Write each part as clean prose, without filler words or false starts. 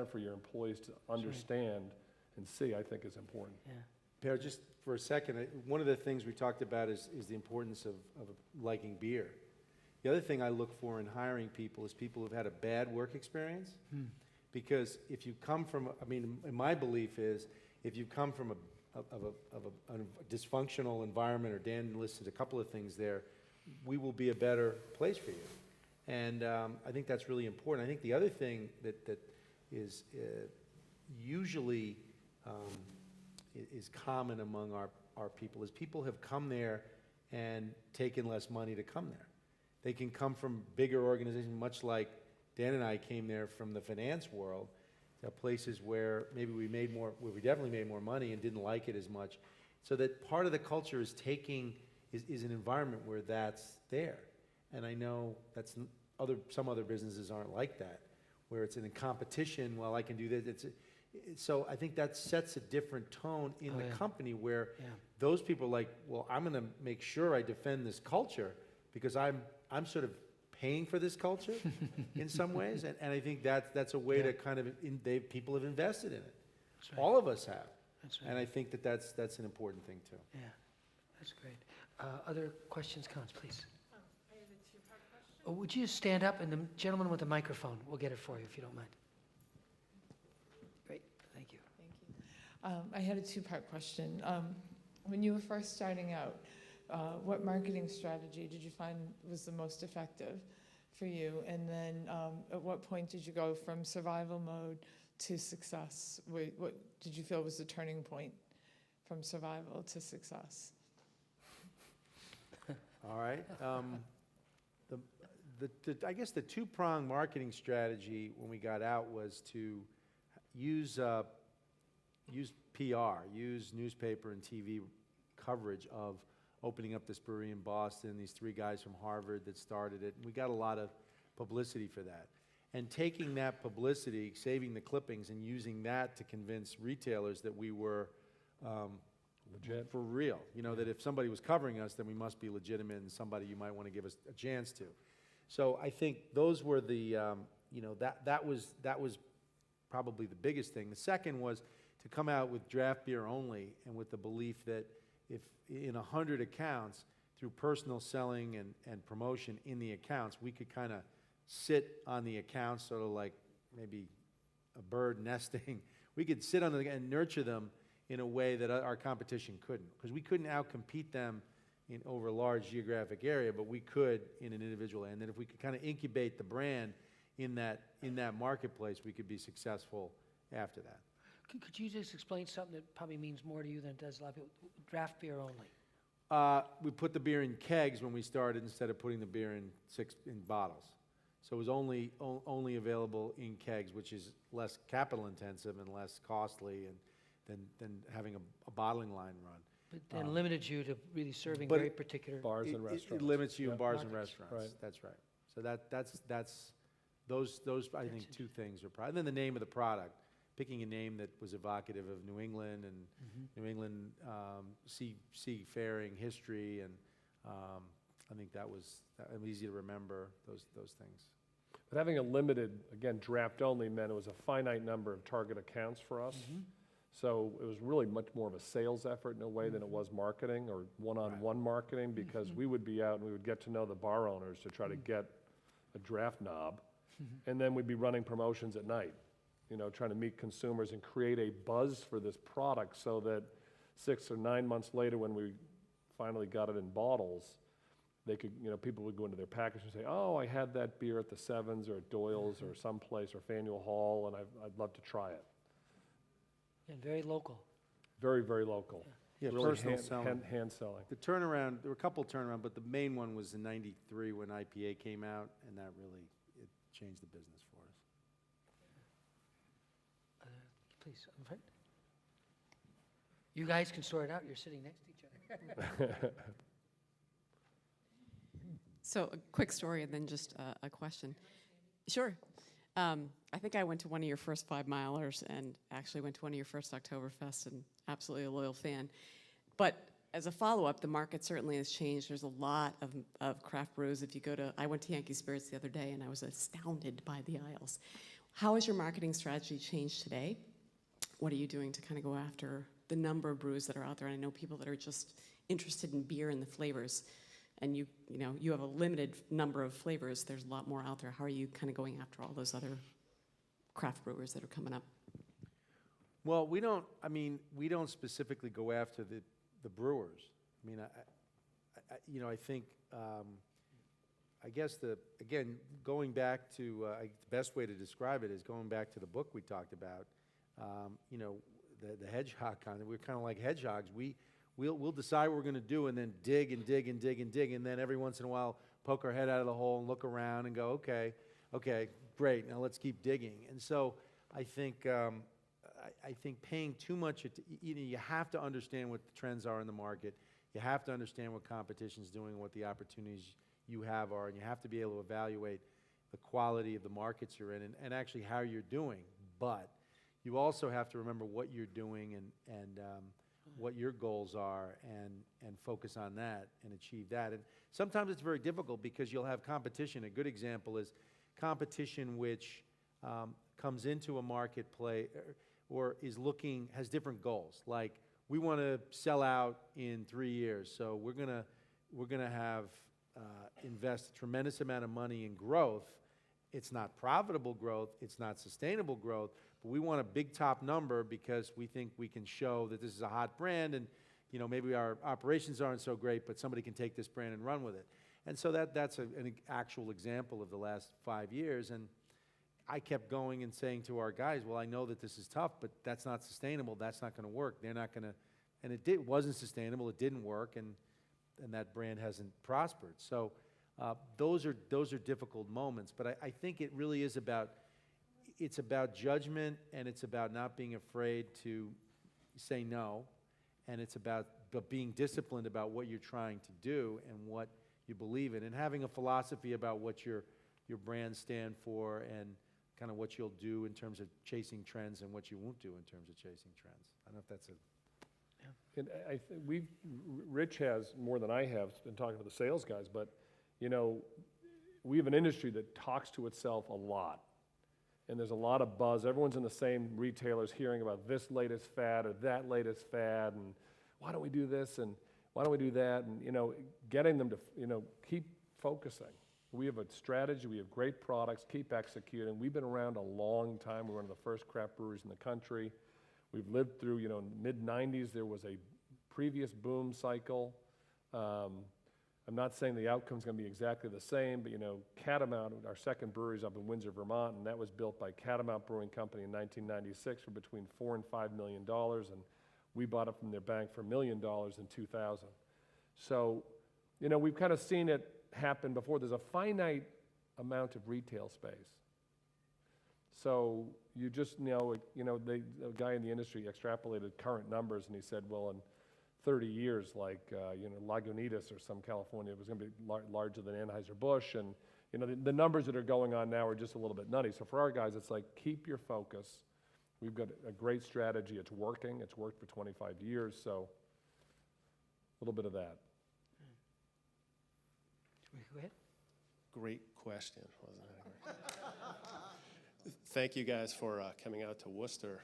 for your employees to understand and see, I think is important. Yeah. Per, just for a second, one of the things we talked about is the importance of liking beer. The other thing I look for in hiring people is people who've had a bad work experience. Because if you come from, I mean, my belief is, if you come from a dysfunctional environment, or Dan listed a couple of things there, we will be a better place for you. And I think that's really important. I think the other thing that is usually is common among our people is people have come there and taken less money to come there. They can come from bigger organizations, much like Dan and I came there from the finance world, to places where maybe we definitely made more money and didn't like it as much. So that part of the culture is is an environment where that's there. And I know that's some other businesses aren't like that, where it's in a competition. Well, I can do this. So I think that sets a different tone in the company, where those people are like, well, I'm going to make sure I defend this culture because I'm sort of paying for this culture in some ways, and I think that's a way to kind of people have invested in it. That's right. All of us have, That's right. and I think that's an important thing too. Yeah, that's great. Other questions, comments, please? I have a two-part question. Oh, would you stand up, and the gentleman with the microphone, we'll get it for you if you don't mind. Great, thank you. Thank you. I had a two-part question. When you were first starting out, what marketing strategy did you find was the most effective for you? And then at what point did you go from survival mode to success? What did you feel was the turning point from survival to success? All right. I guess the two-pronged marketing strategy when we got out was to use PR, use newspaper and TV coverage of opening up this brewery in Boston, these three guys from Harvard that started it. And we got a lot of publicity for that. And taking that publicity, saving the clippings, and using that to convince retailers that we were legit, for real. You know, that if somebody was covering us, then we must be legitimate and somebody you might want to give us a chance to. So I think those were the, that was probably the biggest thing. The second was to come out with draft beer only, and with the belief that if in 100 accounts, through personal selling and promotion in the accounts, we could kind of sit on the accounts, sort of like maybe a bird nesting. We could sit on them and nurture them in a way that our competition couldn't, because we couldn't outcompete them over a large geographic area, but we could in an individual. And then if we could kind of incubate the brand in that marketplace, we could be successful after that. Could you just explain something that probably means more to you than it does a lot of people? Draft beer only. We put the beer in kegs when we started instead of putting the beer in bottles. So it was only available in kegs, which is less capital intensive and less costly than having a bottling line run. But then limited you to really serving but very particular Bars and restaurants. It limits you in bars and Markets. restaurants. Right. That's right. So that's those I think two things are probably. And then the name of the product, picking a name that was evocative of New England and New England seafaring history, and I think that was easy to remember, those things. But having a limited, again, draft only meant it was a finite number of target accounts for us. So it was really much more of a sales effort in a way than it was marketing or one-on-one marketing, because we would be out and we would get to know the bar owners to try to get a draft knob, and then we'd be running promotions at night, trying to meet consumers and create a buzz for this product, so that 6 or 9 months later, when we finally got it in bottles, they could, people would go into their package and say, oh, I had that beer at the Sevens or at Doyle's or someplace, or Faneuil Hall, and I'd love to try it. and very local. Very, very local. Yeah, Really personal selling. hand selling. The turnaround, there were a couple turnaround, but the main one was in '93 when IPA came out, and that really, it changed the business for us. Please, in front. You guys can sort it out. You're sitting next to each other. So a quick story and then just a question. Sure. I think I went to one of your first 5-milers and actually went to one of your first Oktoberfests, and absolutely a loyal fan. But as a follow-up, the market certainly has changed. There's a lot of craft brews. If you go to, I went to Yankee Spirits the other day and I was astounded by the aisles. How has your marketing strategy changed today? What are you doing to kind of go after the number of brews that are out there? And I know people that are just interested in beer and the flavors, and you have a limited number of flavors. There's a lot more out there. How are you kind of going after all those other craft brewers that are coming up? Well, we don't specifically go after the brewers. I mean, I think, I guess again, going back to, the best way to describe it is going back to the book we talked about, the hedgehog kind of, we're kind of like hedgehogs. We'll decide what we're going to do and then dig and dig and dig and dig, and then every once in a while poke our head out of the hole and look around and go, okay, great, now let's keep digging. And so I think paying too much, you have to understand what the trends are in the market. You have to understand what competition's doing, what the opportunities you have are, and you have to be able to evaluate the quality of the markets you're in and actually how you're doing. But you also have to remember what you're doing and what your goals are and focus on that and achieve that. And sometimes it's very difficult because you'll have competition. A good example is competition which comes into a marketplace or has different goals. Like, we want to sell out in 3 years, so we're gonna have invest a tremendous amount of money in growth. It's not profitable growth, it's not sustainable growth, but we want a big top number because we think we can show that this is a hot brand, and maybe our operations aren't so great, but somebody can take this brand and run with it. And so that's an actual example of the last 5 years. And I kept going and saying to our guys, well, I know that this is tough, but that's not sustainable. That's not going to work. They're not going to, and it wasn't sustainable. It didn't work, and that brand hasn't prospered. So those are difficult moments. But I think it really is about judgment, and it's about not being afraid to say no, and it's about being disciplined about what you're trying to do and what you believe in, and having a philosophy about what your brands stand for and kind of what you'll do in terms of chasing trends and what you won't do in terms of chasing trends. I don't know if that's a... And Rich has, more than I have, been talking to the sales guys, but, we have an industry that talks to itself a lot. And there's a lot of buzz. Everyone's in the same retailers hearing about this latest fad or that latest fad, and why don't we do this, and why don't we do that? And, getting them to, keep focusing. We have a strategy, we have great products, keep executing. We've been around a long time. We're one of the first craft breweries in the country. We've lived through, in the mid-90s, there was a previous boom cycle. I'm not saying the outcome's gonna be exactly the same, but, Catamount, our second brewery is up in Windsor, Vermont, and that was built by Catamount Brewing Company in 1996 for between $4 and $5 million, and we bought it from their bank for $1 million in 2000. So, we've kind of seen it happen before. There's a finite amount of retail space. So you just a guy in the industry extrapolated current numbers, and he said, well, in 30 years, like Lagunitas or some California was going to be larger than Anheuser-Busch, and the numbers that are going on now are just a little bit nutty. So for our guys, it's like, keep your focus. We've got a great strategy. It's working. It's worked for 25 years. So a little bit of that. Go ahead. Great question, wasn't it? Thank you guys for coming out to Worcester.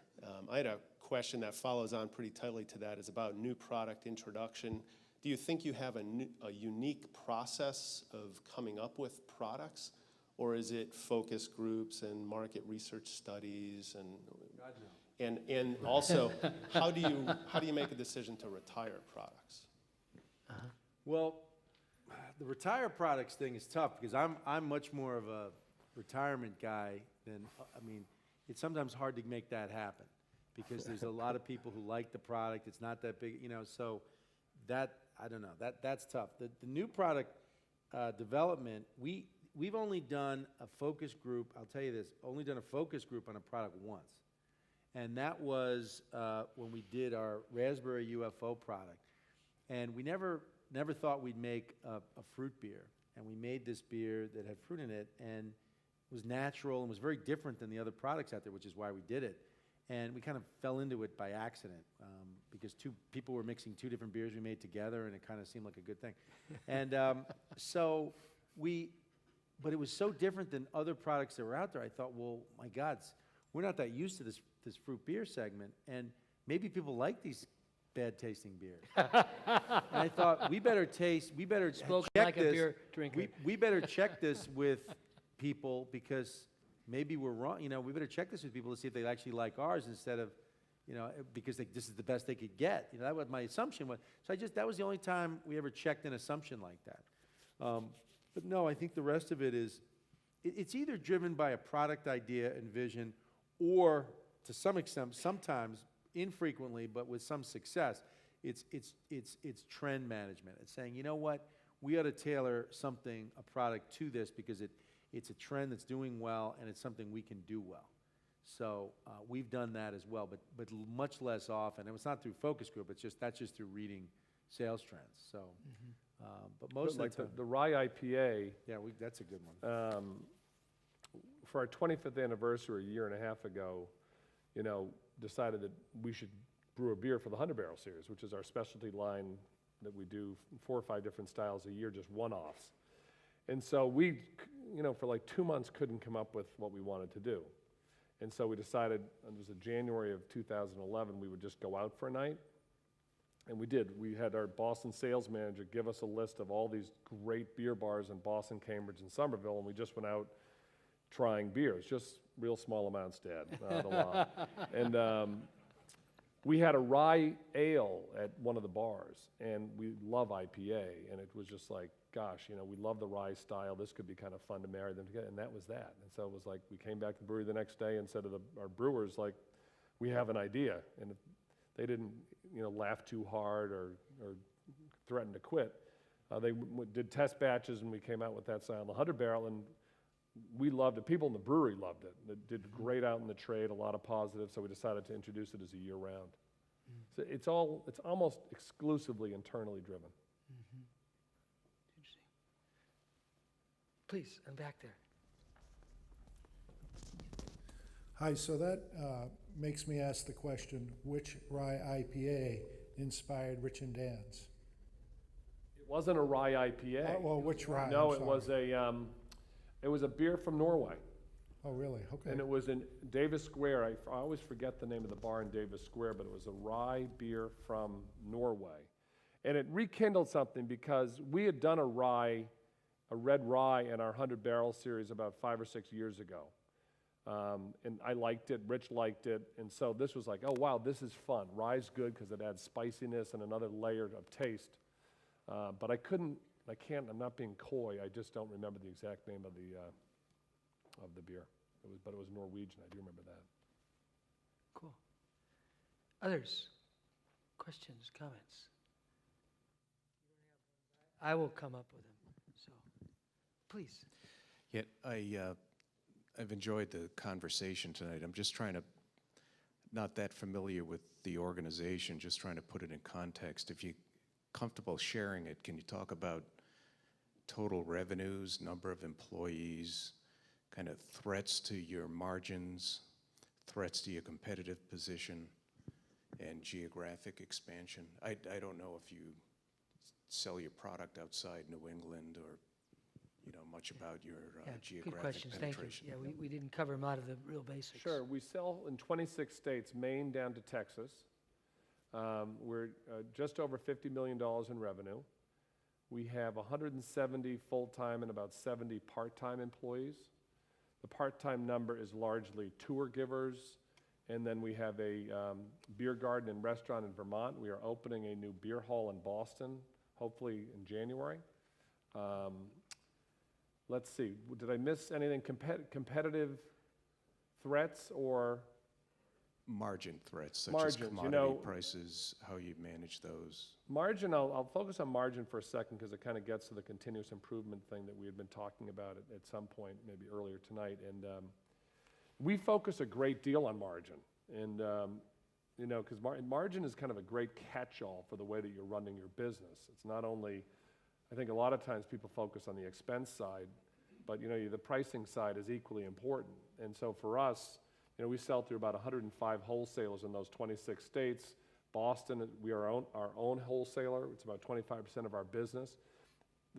I had a question that follows on pretty tightly to that. It's about new product introduction. Do you think you have a unique process of coming up with products, or is it focus groups and market research studies and God, no. and also how do you make a decision to retire products? Well, the retire products thing is tough because I'm much more of a retirement guy than, it's sometimes hard to make that happen because there's a lot of people who like the product. It's not that big, so that, I don't know, that's tough. The new product development, we've only done a focus group, I'll tell you this, only done a focus group on a product once. And that was when we did our Raspberry UFO product. And we never thought we'd make a fruit beer. And we made this beer that had fruit in it and was natural and was very different than the other products out there, which is why we did it. And we kind of fell into it by accident because two people were mixing two different beers we made together, and it kind of seemed like a good thing. And so we but it was so different than other products that were out there. I thought, well, my God, we're not that used to this fruit beer segment, and maybe people like these bad tasting beers. And I thought, we better Spoken check like a this. beer drinker. We better check this with people, because maybe we're wrong. You know, we better check this with people to see if they actually like ours, instead of, you know, because this is the best they could get. You know, that was my assumption. So that was the only time we ever checked an assumption like that. But no, I think the rest of it is, it's either driven by a product idea and vision, or to some extent, sometimes, infrequently, but with some success, it's trend management. It's saying, you know what, we ought to tailor a product to this, because it's a trend that's doing well, and it's something we can do well. So we've done that as well, but much less often. And it's not through focus group. That's just through reading sales trends. So, but most Like of the time, the Rye IPA, yeah, that's a good one. for our 25th anniversary, a year and a half ago, you know, decided that we should brew a beer for the 100 Barrel Series, which is our specialty line that we do 4 or 5 different styles a year, just one-offs. And so we, you know, for like 2 months couldn't come up with what we wanted to do. And so we decided, it was in January of 2011, we would just go out for a night. And we did. We had our Boston sales manager give us a list of all these great beer bars in Boston, Cambridge, and Somerville, and we just went out trying beers, just real small amounts, Dad, not a lot. And we had a rye ale at one of the bars, and we love IPA, and it was just like, gosh, you know, we love the rye style. This could be kind of fun to marry them together, and that was that. And so it was like, we came back to the brewery the next day and said to our brewers, like, we have an idea. And if they didn't, you know, laugh too hard or threaten to quit. They did test batches, and we came out with that style, the 100 Barrel, and we loved it. People in the brewery loved it. It did great out in the trade, a lot of positives, so we decided to introduce it as a year-round. So it's almost exclusively internally driven. Interesting. Please, I'm back there. Hi, so that makes me ask the question, which Rye IPA inspired Rich and Dan's? It wasn't a rye IPA. Well, which rye? No, I'm it was a beer from Norway. Oh, really? Okay. And it was in Davis Square. I always forget the name of the bar in Davis Square, but it was a rye beer from Norway. And it rekindled something, because we had done a red rye in our 100 Barrel series about 5 or 6 years ago. And I liked it, Rich liked it, and so this was like, oh wow, this is fun. Rye's good because it adds spiciness and another layer of taste. But I'm not being coy, I just don't remember the exact name of the beer. But it was Norwegian, I do remember that. Cool. Others? Questions, comments? I will come up with them, so, please. Yeah, I've enjoyed the conversation tonight. I'm just trying to, not that familiar with the organization, just trying to put it in context. If you're comfortable sharing it, can you talk about total revenues, number of employees, kind of threats to your margins, threats to your competitive position, and geographic expansion? I don't know if you sell your product outside New England, or you know much about your geographic Good questions, thank penetration. you. Yeah, we didn't cover a lot of the real basics. Sure, we sell in 26 states, Maine down to Texas. We're just over $50 million in revenue. We have 170 full-time and about 70 part-time employees. The part-time number is largely tour givers, and then we have a beer garden and restaurant in Vermont. We are opening a new beer hall in Boston, hopefully in January. Let's see, did I miss anything? Competitive threats or? Margin threats, such Margins, as you commodity know, prices, how you manage those. Margin, I'll focus on margin for a second, because it kind of gets to the continuous improvement thing that we had been talking about at some point, maybe earlier tonight. And we focus a great deal on margin. And, you know, because margin is kind of a great catch-all for the way that you're running your business. It's not only, I think a lot of times people focus on the expense side, but, you know, the pricing side is equally important. And so for us, you know, we sell through about 105 wholesalers in those 26 states. Boston, we are our own wholesaler. It's about 25% of our business.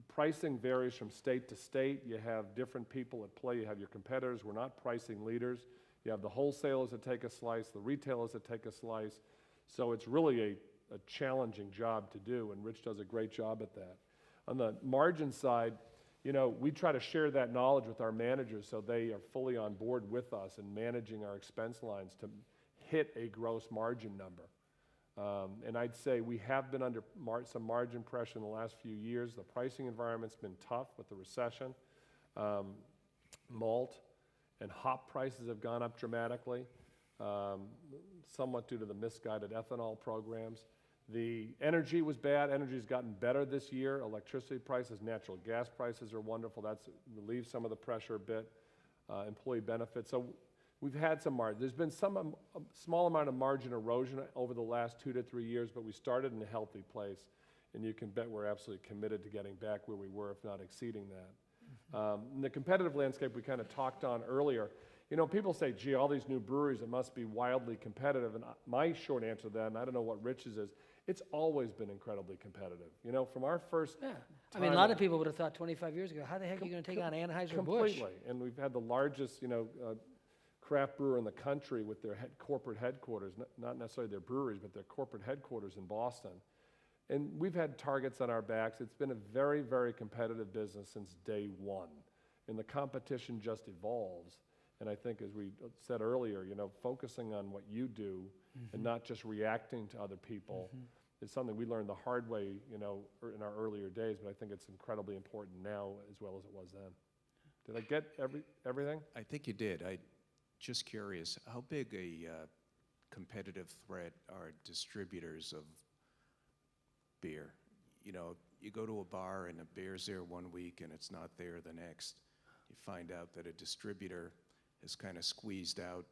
The pricing varies from state to state. You have different people at play. You have your competitors. We're not pricing leaders. You have the wholesalers that take a slice, the retailers that take a slice. So it's really a challenging job to do, and Rich does a great job at that. On the margin side, you know, we try to share that knowledge with our managers so they are fully on board with us in managing our expense lines to hit a gross margin number. And I'd say we have been under some margin pressure in the last few years. The pricing environment's been tough with the recession. Malt and hop prices have gone up dramatically, somewhat due to the misguided ethanol programs. The energy was bad. Energy's gotten better this year. Electricity prices, natural gas prices are wonderful. That's relieved some of the pressure a bit. Employee benefits. So we've had some margin. There's been a small amount of margin erosion over the last 2 to 3 years, but we started in a healthy place, and you can bet we're absolutely committed to getting back where we were, if not exceeding that. In the competitive landscape we kind of talked on earlier, you know, people say, gee, all these new breweries, it must be wildly competitive, and my short answer to that, and I don't know what Rich's is, it's always been incredibly competitive. You know, from our first Yeah. I mean, a lot of people would have thought 25 years ago, how the heck are you going to take on Anheuser-Busch? Completely, and we've had the largest, you know, craft brewer in the country with their corporate headquarters, not necessarily their breweries, but their corporate headquarters in Boston. And we've had targets on our backs. It's been a very, very competitive business since day one. And the competition just evolves. And I think, as we said earlier, you know, focusing on what you do and not just reacting to other people is something we learned the hard way, you know, in our earlier days, but I think it's incredibly important now as well as it was then. Did I get everything? I think you did. Just curious, how big a competitive threat are distributors of beer? You know, you go to a bar and a beer's there one week and it's not there the next. You find out that a distributor has kind of squeezed out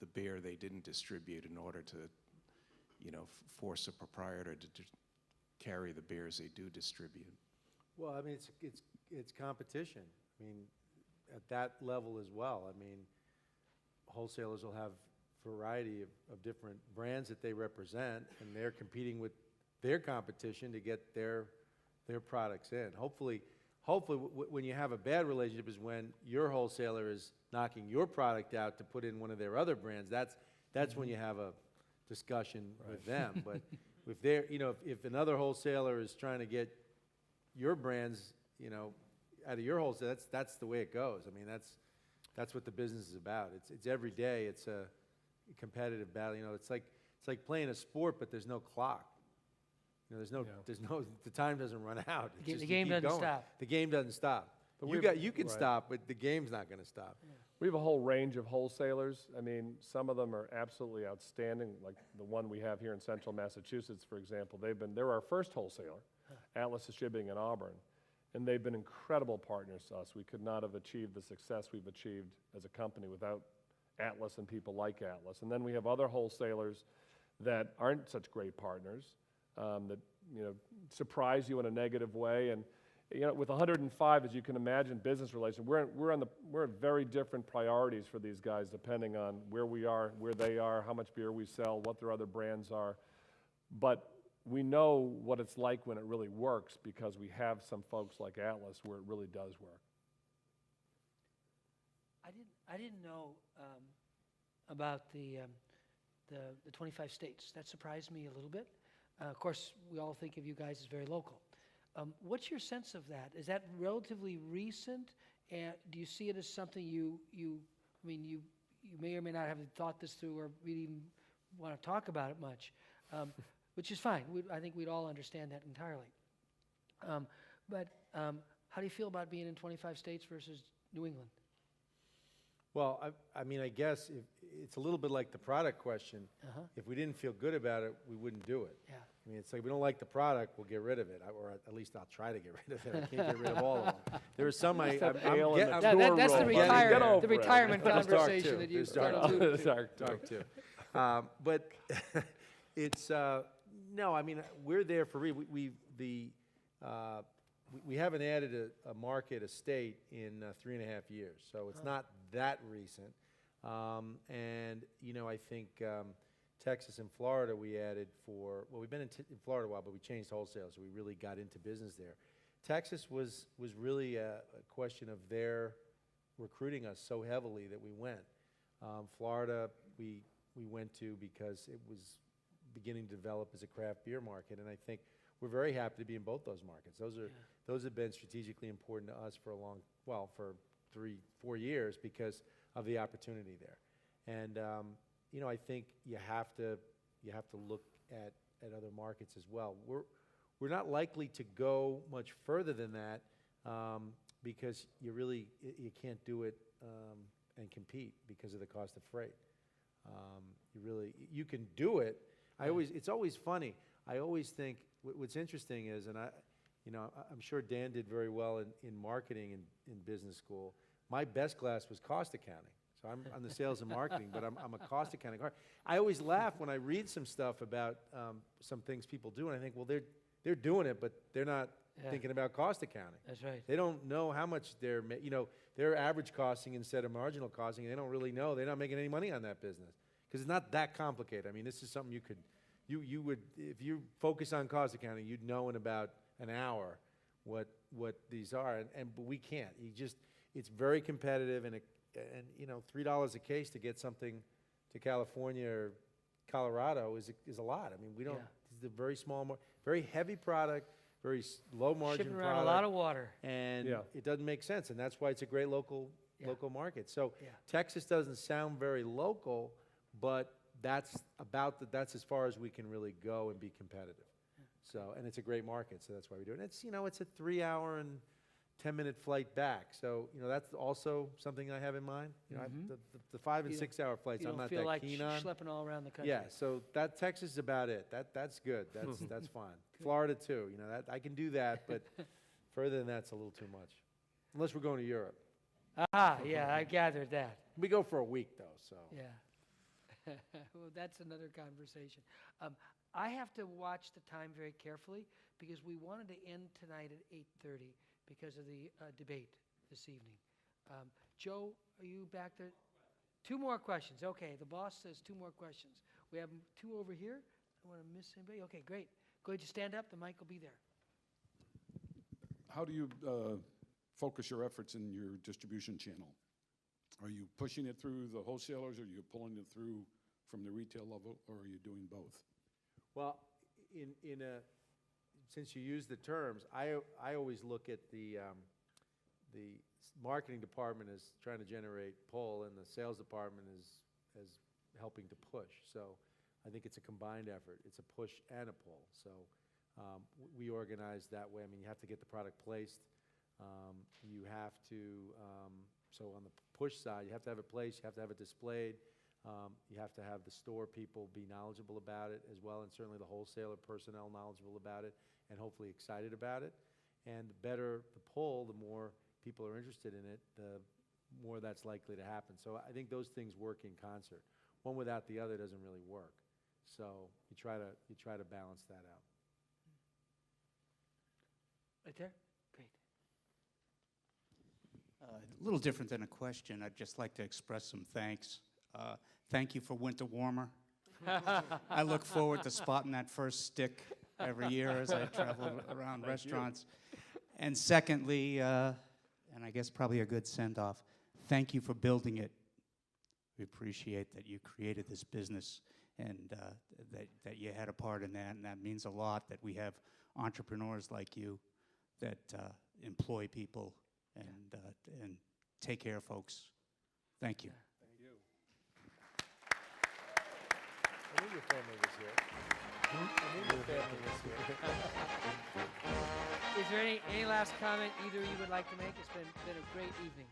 the beer they didn't distribute in order to, you know, force a proprietor to carry the beers they do distribute. Well, I mean, it's competition. I mean, at that level as well. I mean, wholesalers will have a variety of different brands that they represent, and they're competing with their competition to get their products in. Hopefully, when you have a bad relationship is when your wholesaler is knocking your product out to put in one of their other brands. That's when you have a discussion with them. But if they're, you know, if another wholesaler is trying to get your brands, you know, out of your wholesale, that's the way it goes. I mean, that's what the business is about. It's every day. It's a competitive battle. You know, it's like playing a sport, but there's no clock. You know, the time doesn't run out. It's just The game doesn't going. stop. The game doesn't stop. But You can right. stop, but the game's not going to stop. Yeah. We have a whole range of wholesalers. I mean, some of them are absolutely outstanding, like the one we have here in central Massachusetts, for example. They're our first wholesaler, Atlas Distributing in Auburn, and they've been incredible partners to us. We could not have achieved the success we've achieved as a company without Atlas and people like Atlas. And then we have other wholesalers that aren't such great partners, that, you know, surprise you in a negative way. And, you know, with 105, as you can imagine, business relations, we're at very different priorities for these guys, depending on where we are, where they are, how much beer we sell, what their other brands are. But we know what it's like when it really works, because we have some folks like Atlas where it really does work. I didn't know about the 25 states. That surprised me a little bit. Of course, we all think of you guys as very local. What's your sense of that? Is that relatively recent? And do you see it as something you may or may not have thought this through or really even want to talk about it much, which is fine. I think we'd all understand that entirely. But how do you feel about being in 25 states versus New England? Well, I mean, I guess it's a little bit like the product question. If we didn't feel good about it, we wouldn't do it. Yeah. I mean, it's like we don't like the product, we'll get rid of it, or at least I'll try to get rid of it. I can't get rid of all of them. There are some That's the retirement There's dark conversation too. that you There's dark alluded to. Dark too. But it's no. I mean, we're there for we haven't added a market, a state in 3.5 years, so it's not that recent. And you know, I think Texas and Florida we added we've been in Florida a while, but we changed wholesale, so we really got into business there. Texas was really a question of their recruiting us so heavily that we went. Florida, we went to because it was beginning to develop as a craft beer market, and I think we're very happy to be in both those markets. Those have been strategically important to us for for 3-4 years because of the opportunity there. And I think you have to look at other markets as well. We're not likely to go much further than that because you can't do it and compete because of the cost of freight. You can do it. It's always funny. I always think what's interesting is, and I'm sure Dan did very well in marketing in business school. My best class was cost accounting. So I'm the sales and marketing, but I'm a cost accounting. I always laugh when I read some stuff about some things people do, and I think, well, they're doing it, but they're not thinking about cost accounting. That's right. They don't know how much they're average costing instead of marginal costing, and they don't really know. They're not making any money on that business because it's not that complicated. I mean, this is something you would, if you focus on cost accounting, you'd know in about an hour what these are, but we can't. It's very competitive, and $3 a case to get something to California or Colorado is a lot. I mean, we don't. It's a very small, very heavy product, very low margin Shipping product. around a lot of water. And it doesn't make sense, and that's why it's a great local market. So Yeah. Texas doesn't sound very local, but that's as far as we can really go and be competitive. So, and it's a great market, so that's why we do it. And it's a 3-hour and 10-minute flight back. So, that's also something I have in mind. The 5 and 6 hour flights, You I'm don't not feel that like keen on. schlepping all around the country. Yeah, so that Texas is about it. That's good. That's fine. Florida too. I can do that, but further than that's a little too much. Unless we're going to Europe. Yeah, I gathered that. We go for a week though, so. Yeah. Well, that's another conversation. I have to watch the time very carefully because we wanted to end tonight at 8:30 because of the debate this evening. Joe, are you back there? 2 more questions. Okay, the boss says 2 more questions. We have 2 over here. I want to miss anybody. Okay, great. Go ahead, you stand up. The mic will be there. How do you focus your efforts in your distribution channel? Are you pushing it through the wholesalers, or are you pulling it through from the retail level, or are you doing both? Well, since you use the terms, I always look at the marketing department as trying to generate pull, and the sales department as helping to push. So I think it's a combined effort. It's a push and a pull. So we organize that way. I mean, you have to get the product placed. You have to, so on the push side, you have to have it placed, you have to have it displayed. You have to have the store people be knowledgeable about it as well, and certainly the wholesaler personnel knowledgeable about it and hopefully excited about it. And the better the pull, the more people are interested in it, the more that's likely to happen. So I think those things work in concert. One without the other doesn't really work. So you try to balance that out. Right there? Great. A little different than a question. I'd just like to express some thanks. Thank you for Winter Warmer. I look forward to spotting that first stick every year as I travel around restaurants. And secondly, and I guess probably a good send-off, thank you for building it. We appreciate that you created this business and that you had a part in that, and that means a lot that we have entrepreneurs like you that employ people and take care of folks. Thank you. Thank you. I knew your family was here. I knew your family was here. Is there any last comment either you would like to make? It's been a great evening.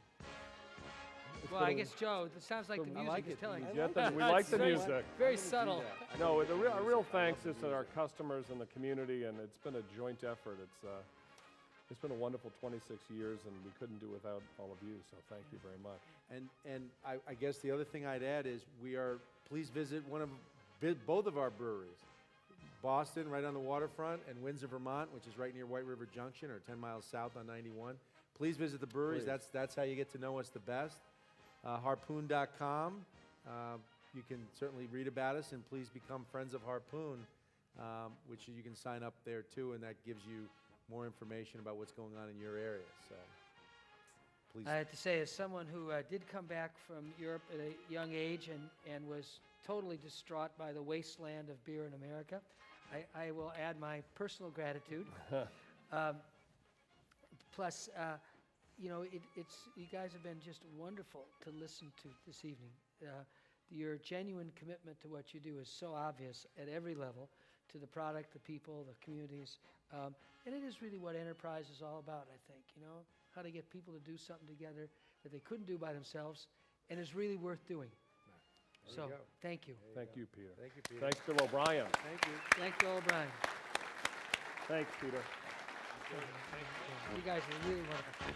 Well, I guess, Joe, it sounds like the I music like is it. telling. We like the Very- music. Very subtle. No, a real thanks is to our customers and the community, and it's been a joint effort. It's been a wonderful 26 years, and we couldn't do without all of you, so thank you very much. And I guess the other thing I'd add is please visit both of our breweries. Boston, right on the waterfront, and Windsor, Vermont, which is right near White River Junction, or 10 miles south on 91. Please visit the breweries. Please. That's how you get to know us the best. Harpoon.com. You can certainly read about us, and please become friends of Harpoon, which you can sign up there too, and that gives you more information about what's going on in your area, so please. I have to say, as someone who did come back from Europe at a young age and was totally distraught by the wasteland of beer in America, I will add my personal gratitude. Plus, you know, you guys have been just wonderful to listen to this evening. Your genuine commitment to what you do is so obvious at every level, to the product, the people, the communities. And it is really what enterprise is all about, I think, you know, how to get people to do something together that they couldn't do by themselves and is really worth doing. There So, you go. thank you. Thank you, Peter. Thank you, Peter. Thanks, Bill O'Brien. Thank you. Thank you, Obrien. Thanks, Peter. You guys are really wonderful.